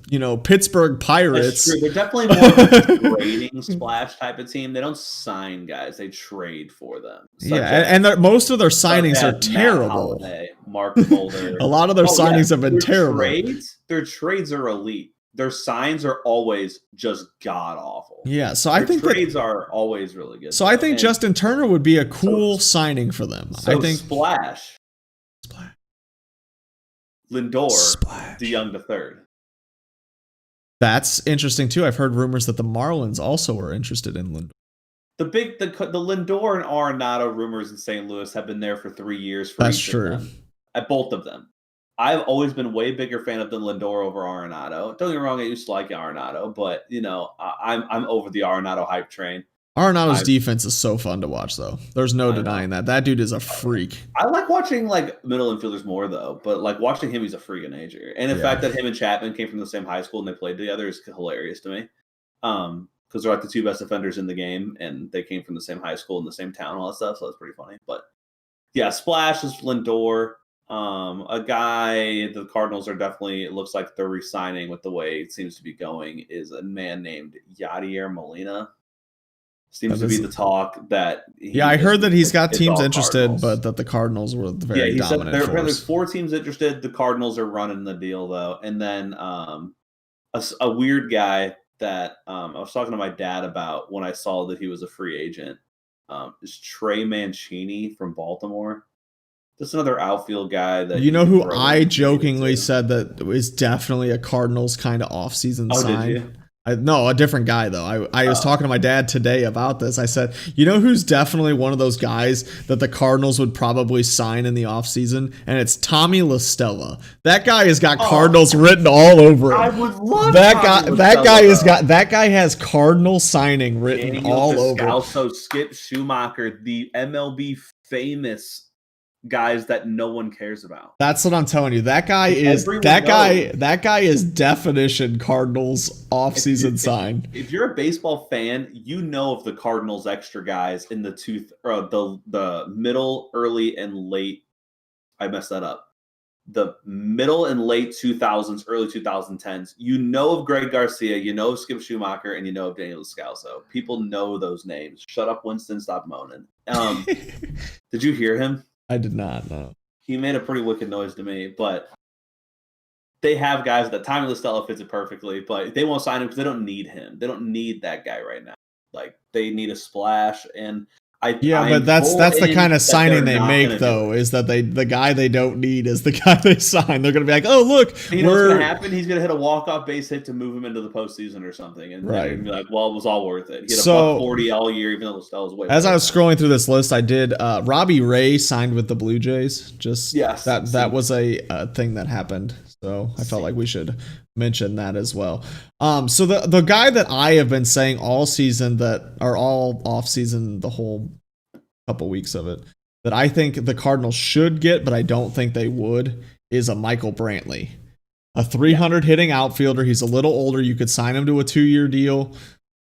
Pittsburgh Pirates. They're definitely more of a trading splash type of team. They don't sign guys; they trade for them. And most of their signings are terrible. Holiday, Mark Mulder. A lot of their signings have been terrible. Their trades are elite. Their signs are always just god awful. Yeah, so I think trades are always really good. So I think Justin Turner would be a cool signing for them. I think splash. Lindor, DeYoung the third. That's interesting too. I've heard rumors that the Marlins also are interested in Lindor. The Lindor and Arenado rumors in St. Louis have been there for 3 years. That's true. At both of them, I've always been way bigger fan of the Lindor over Arenado. Don't get me wrong, I used to like Arenado, but I'm over the Arenado hype train. Arenado's defense is so fun to watch, though. There's no denying that. That dude is a freak. I like watching middle infielders more, though. But watching him, he's a freak of nature. And the fact that him and Chapman came from the same high school and they played together is hilarious to me. because they're like the two best defenders in the game, and they came from the same high school in the same town, all that stuff. So that's pretty funny. But yeah, Splash is Lindor. A guy the Cardinals are definitely, it looks like they're re-signing with the way it seems to be going, is a man named Yadier Molina. Seems to be the talk that. I heard that he's got teams interested, Cardinals. But that the Cardinals were the very dominant force. There's 4 teams interested. The Cardinals are running the deal though, and then a weird guy that I was talking to my dad about when I saw that he was a free agent is Trey Mancini from Baltimore. Just another outfield guy that who I jokingly said that is definitely a Cardinals kind of offseason sign. Did you? No, a different guy though. I was talking to my dad today about this. I said, who's definitely one of those guys that the Cardinals would probably sign in the offseason? And it's Tommy LaStella. That guy has got Cardinals written all over it. I would love that guy. That guy has Cardinal signing written Daniel all over. Also, Skip Schumacher, the MLB famous guys that no one cares about. That's what I'm telling you. That guy is definition Cardinals offseason sign. If you're a baseball fan, you know of the Cardinals extra guys in the middle, early, and late. I messed that up. The middle and late 2000s, early 2010s. You know of Greg Garcia, you know of Skip Schumacher, and you know of Daniel Descalso. People know those names. Shut up, Winston. Stop moaning. Did you hear him? I did not know. He made a pretty wicked noise to me, but they have guys that Tommy LaStella fits it perfectly, but they won't sign him because they don't need him. They don't need that guy right now. Like, they need a splash, and but that's the kind of signing they make though, is that the guy they don't need is the guy they sign. They're gonna be like, oh look, you know what's gonna happen? He's gonna hit a walk-off base hit to move him into the postseason or something, and they're gonna be like, well, it was all worth it. He hit a $140 all year, even though LaStella's way. As I was scrolling through this list, I did Robbie Ray signed with the Blue Jays. That was a thing that happened. So I felt like we should mention that as well. So the guy that I have been saying all season, that are all off season, the whole couple weeks of it, that I think the Cardinals should get, but I don't think they would, is a Michael Brantley, a 300 hitting outfielder. He's a little older. You could sign him to a 2-year deal,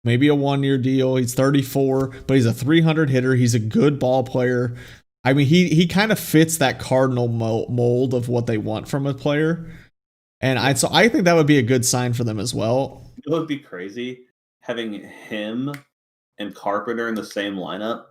maybe a 1-year deal. He's 34, but he's a 300 hitter. He's a good ball player. I mean, he kind of fits that Cardinal mold of what they want from a player. And I think that would be a good sign for them as well. It would be crazy having him and Carpenter in the same lineup,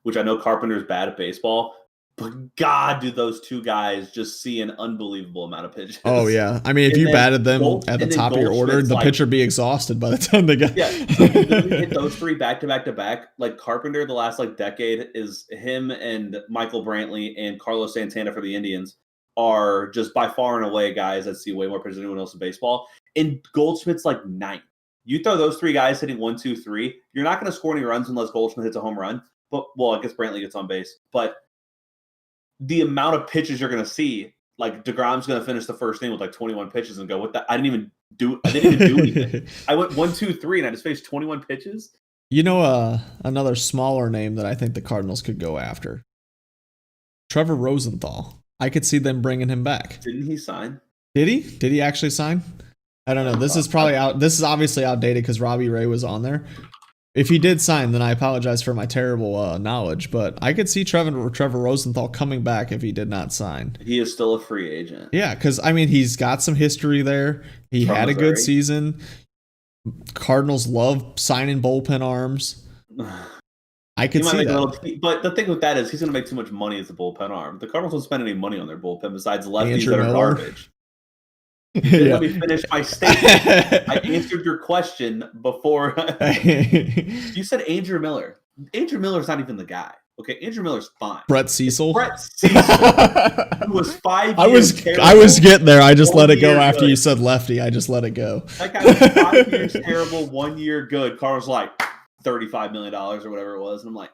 which I know Carpenter's bad at baseball, but God, do those two guys just see an unbelievable amount of pitches. Oh, yeah. I mean, if you batted them at the top of your order, the pitcher be exhausted by the time they got... Yeah, so you hit those three back-to-back-to-back. Like, Carpenter, the last, decade, is him and Michael Brantley and Carlos Santana for the Indians are just by far and away guys that see way more pitches than anyone else in baseball. And Goldschmidt's like 9th. You throw those three guys hitting 1, 2, 3, you're not going to score any runs unless Goldschmidt hits a home run. But, well, I guess Brantley gets on base. But the amount of pitches you're going to see, like DeGrom's going to finish the first inning with 21 pitches and go, what the? I didn't even do anything. I went 1, 2, 3, and I just faced 21 pitches. Another smaller name that I think the Cardinals could go after. Trevor Rosenthal. I could see them bringing him back. Didn't he sign? Did he? Did he actually sign? I don't know. This is probably out. This is obviously outdated because Robbie Ray was on there. If he did sign, then I apologize for my terrible knowledge. But I could see Trevor Rosenthal coming back if he did not sign. He is still a free agent. Yeah, because I mean he's got some history there. He had a good season. Cardinals love signing bullpen arms. I could see that. But the thing with that is he's going to make too much money as a bullpen arm. The Cardinals don't spend any money on their bullpen besides lefties that are garbage. Let me finish my statement. I answered your question before. You said Andrew Miller. Andrew Miller's not even the guy. Okay, Andrew Miller's fine. Brett Cecil. Who was 5 years I was getting there. I just let it go after you said lefty. I just let it go. That guy was 5 years terrible, 1 year good. Carl's like $35 million or whatever it was. And I'm like,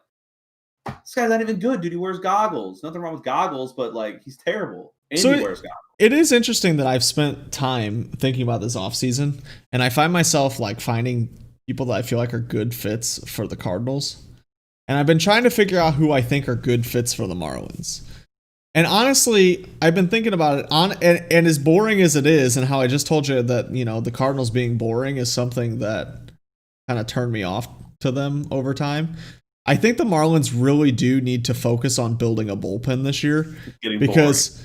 this guy's not even good, dude. He wears goggles. Nothing wrong with goggles, but he's terrible. And he wears goggles. It is interesting that I've spent time thinking about this offseason, and I find myself finding people that I feel like are good fits for the Cardinals. And I've been trying to figure out who I think are good fits for the Marlins. And honestly, I've been thinking about it and as boring as it is, and how I just told you that, the Cardinals being boring is something that kind of turned me off to them over time. I think the Marlins really do need to focus on building a bullpen this year because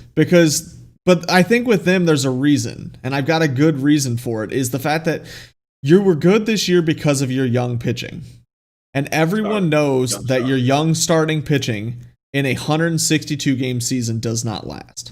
but I think with them there's a reason, and I've got a good reason for it, is the fact that you were good this year because of your young pitching. And everyone knows that your young starting pitching in a 162 game season does not last.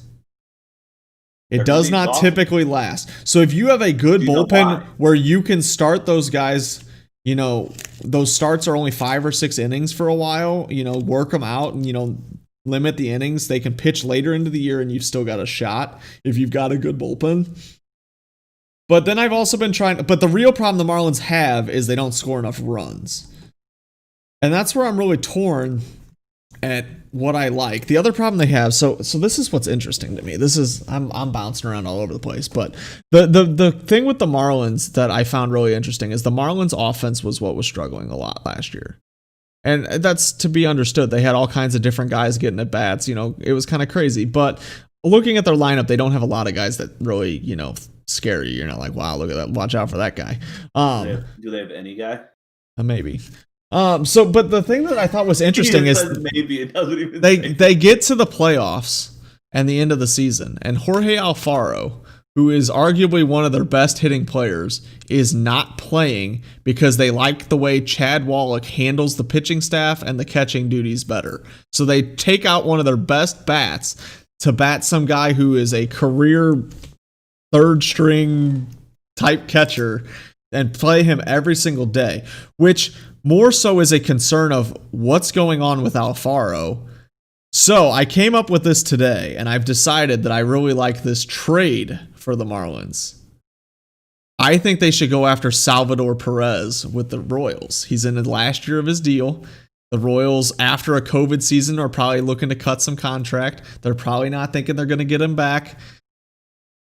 It does not typically last. So if you have a good bullpen where you can start those guys, you know, those starts are only 5 or 6 innings for a while, you know, work them out and, you know, limit the innings. They can pitch later into the year and you've still got a shot if you've got a good bullpen. But then I've also been but the real problem the Marlins have is they don't score enough runs. And that's where I'm really torn at what I like. The other problem they have, so this is what's interesting to me. This is I'm bouncing around all over the place, but the thing with the Marlins that I found really interesting is the Marlins offense was what was struggling a lot last year. And that's to be understood. They had all kinds of different guys getting at bats. You know, it was kind of crazy. But looking at their lineup, they don't have a lot of guys that really, you know, scare you. You're not like, wow, look at that. Watch out for that guy. Do they have any guy? Maybe. But the thing that I thought was interesting is maybe it doesn't even they get to the playoffs and the end of the season, and Jorge Alfaro, who is arguably one of their best hitting players, is not playing because they like the way Chad Wallach handles the pitching staff and the catching duties better. So they take out one of their best bats to bat some guy who is a career third string type catcher and play him every single day, which more so is a concern of what's going on with Alfaro. So I came up with this today, and I've decided that I really like this trade for the Marlins. I think they should go after Salvador Perez with the Royals. He's in the last year of his deal. The Royals, after a COVID season, are probably looking to cut some contract. They're probably not thinking they're going to get him back.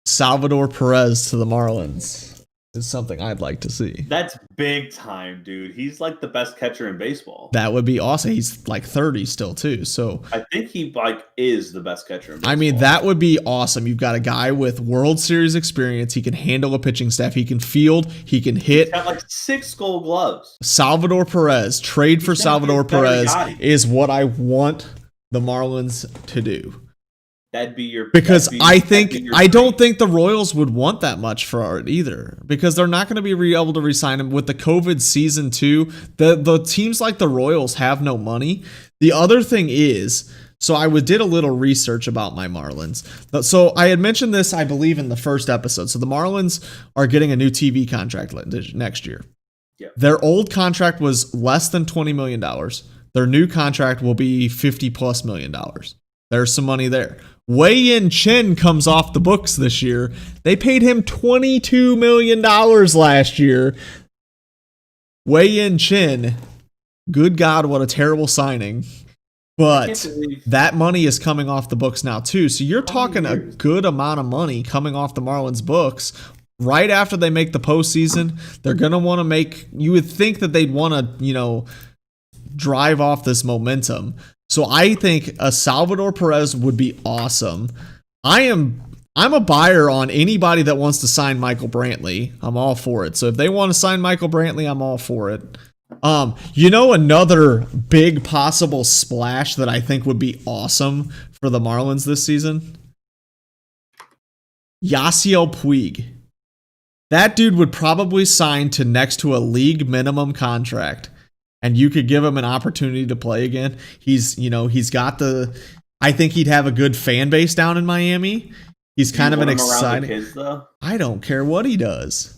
Salvador Perez to the Marlins is something I'd like to see. That's big time, dude. He's like the best catcher in baseball. That would be awesome. He's like 30 still too. So I think he is the best catcher in baseball. I mean, that would be awesome. You've got a guy with World Series experience. He can handle a pitching staff. He can field. He can hit. He's got like 6 gold gloves. Salvador Perez. Trade for Salvador Perez is what I want the Marlins to do. That'd be your because I don't think the Royals would want that much for it either, because they're not going to be able to re-sign him with the COVID season too. The teams like the Royals have no money. The other thing is, so I did a little research about my Marlins. So I had mentioned this, I believe, in the first episode. So the Marlins are getting a new TV contract next year. Yeah. Their old contract was less than $20 million. Their new contract will be $50+ million. There's some money there. Wei-Yin Chen comes off the books this year. They paid him $22 million last year. Wei-Yin Chen, good God, what a terrible signing. But that money is coming off the books now too. So you're talking a good amount of money coming off the Marlins books right after they make the postseason. They're going to want to make, you would think that they'd want to, drive off this momentum. So I think a Salvador Perez would be awesome. I'm a buyer on anybody that wants to sign Michael Brantley. I'm all for it. So if they want to sign Michael Brantley, I'm all for it. Another big possible splash that I think would be awesome for the Marlins this season? Yasiel Puig. That dude would probably sign to next to a league minimum contract, and you could give him an opportunity to play again. He's got I think he'd have a good fan base down in Miami. He's kind of an exciting. Kids, though? I don't care what he does.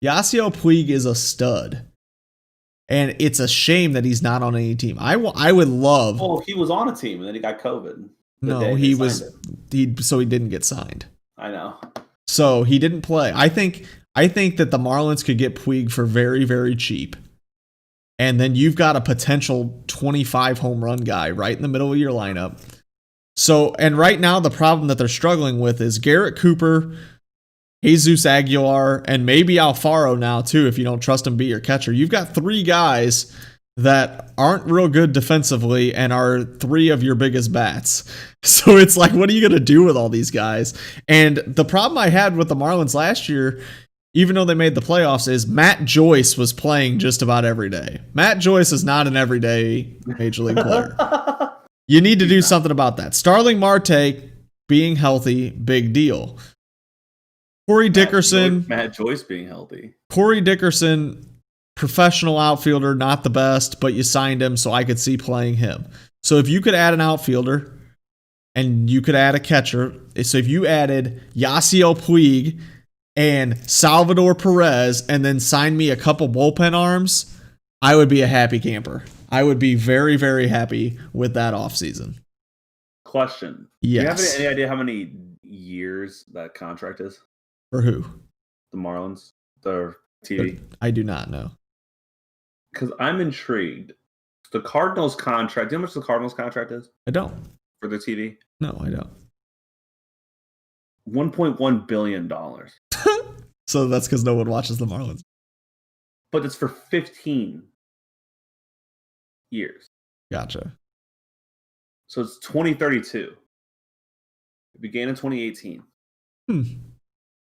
Yasiel Puig is a stud. And it's a shame that he's not on any team. I would love. Well, he was on a team and then he got COVID. No, he was. He didn't get signed. I know. So he didn't play. I think that the Marlins could get Puig for very, very cheap. And then you've got a potential 25 home run guy right in the middle of your lineup. So, and right now the problem that they're struggling with is Garrett Cooper, Jesus Aguilar, and maybe Alfaro now too, if you don't trust him to be your catcher. You've got 3 guys that aren't real good defensively and are 3 of your biggest bats. So it's like, what are you going to do with all these guys? And the problem I had with the Marlins last year even though they made the playoffs, is Matt Joyce was playing just about every day. Matt Joyce is not an everyday major league player. You need to do something about that. Starling Marte being healthy, big deal. Corey Dickerson. Matt Joyce being healthy. Corey Dickerson, professional outfielder, not the best, but you signed him, so I could see playing him. So if you could add an outfielder and you could add a catcher, so if you added Yasiel Puig and Salvador Perez and then sign me a couple bullpen arms, I would be a happy camper. I would be very, very happy with that offseason. Question. Yes. Do you have any idea how many years that contract is? For who? The Marlins? The TV? I do not know. Because I'm intrigued. The Cardinals contract, do you know how much the Cardinals contract is? I don't. For the TV? No, I don't. $1.1 billion. So that's because no one watches the Marlins. But it's for 15 years. Gotcha. So it's 2032. It began in 2018.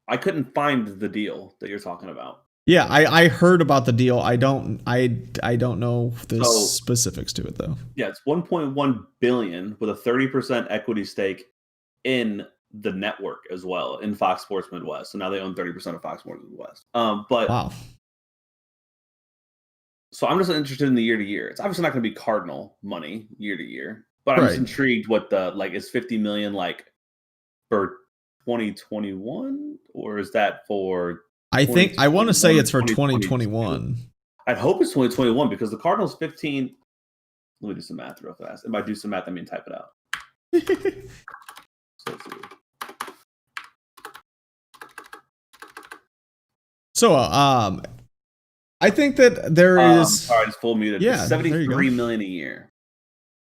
I couldn't find the deal that you're talking about. Yeah, I heard about the deal. I don't know the specifics to it though. Yeah, it's 1.1 billion with a 30% equity stake in the network as well, in Fox Sports Midwest. So now they own 30% of Fox Sports Midwest. But wow. So I'm just interested in the year to year. It's obviously not going to be Cardinal money year to year, but I'm just intrigued what the is 50 million for 2021, or is that for? I want to say it's for 2021. I'd hope it's 2021 because the Cardinals 15. Let me do some math real fast. If I do some math, I mean type it out. So let's see. So, I think that there is. Sorry, it's full muted. Yeah, 73 million a year.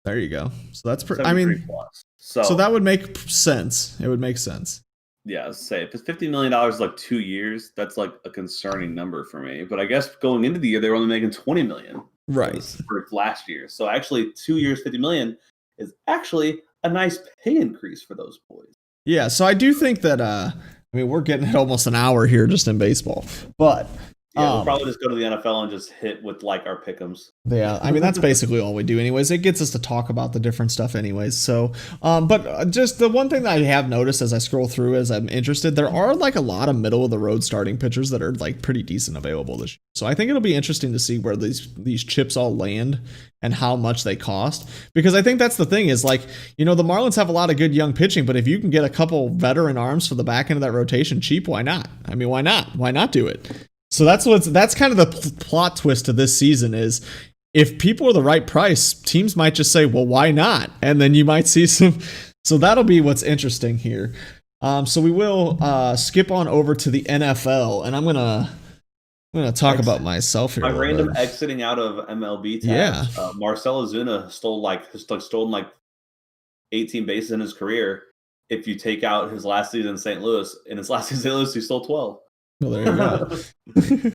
There you go. So that's pretty. I mean, plus. So that would make sense. It would make sense. Yeah, say if it's $50 million 2 years, that's a concerning number for me. But I guess going into the year, they were only making $20 million. Right. For last year. So actually 2 years, $50 million is actually a nice pay increase for those boys. Yeah. So I do think that, we're getting at almost an hour here just in baseball, but yeah, we'll probably just go to the NFL and just hit with our pick'ems. Yeah, I mean that's basically all we do anyways. It gets us to talk about the different stuff anyways. So, but just the one thing that I have noticed as I scroll through as I'm interested, there are a lot of middle of the road starting pitchers that are pretty decent available this year. So I think it'll be interesting to see where these chips all land and how much they cost. Because I think that's the thing is the Marlins have a lot of good young pitching, but if you can get a couple veteran arms for the back end of that rotation cheap, why not? I mean, why not? Why not do it? So that's kind of the plot twist of this season is if people are the right price, teams might just say, well, why not? And then you might see some. So that'll be what's interesting here. So we will skip on over to the NFL, and I'm gonna talk about myself here. My random exiting out of MLB tabs. Yeah. Marcell Ozuna stolen 18 bases in his career. If you take out his last season in St. Louis, he stole 12. Well, there you go.